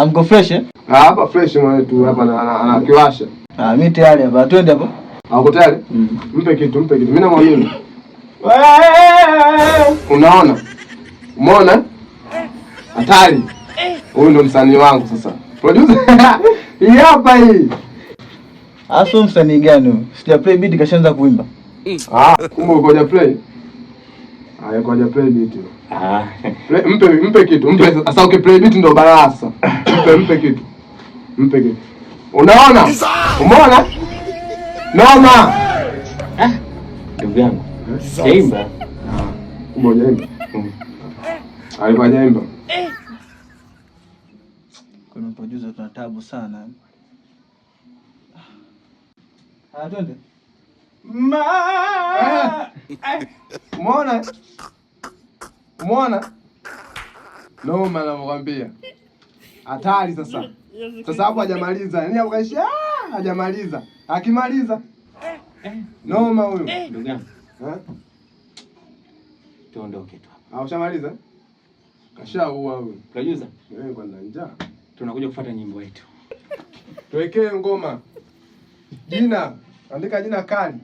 Mko fresh eh? Hapa fresh mwetu hapa anakiwasha. Mimi tayari hapa. Twende hapo. Hauko tayari? Mpe kitu. Mimi namwamini. Unaona? Umeona? Hatari. Huyu ndo msanii wangu sasa. Producer. Hii hapa hii. Aso msanii gani huyo? Sija play beat kashaanza kuimba. Kumbe ukoja play? Ukoja play beat. Mpe kitu. Sasa ukiplay beat ndo barasa. Mpe kitu. Unaona? Umeona? Naona. Ndugu yangu. Jaimba. Kumbe jaimba. Alikuwa jaimba. Kuna producer tuna tabu sana. Twende. Umeona? Noma nakwambia. Hatari sasa. Sasa hapo hajamaliza. Yaani akaishia hajamaliza. Akimaliza noma huyo. Ndugu yangu. Tuondoke tu hapa. Ushamaliza? Kashaua huyo. Producer. Kwa njaa. Tunakuja kufuata nyimbo yetu. Tuwekee ngoma. Jina. Andika jina kali.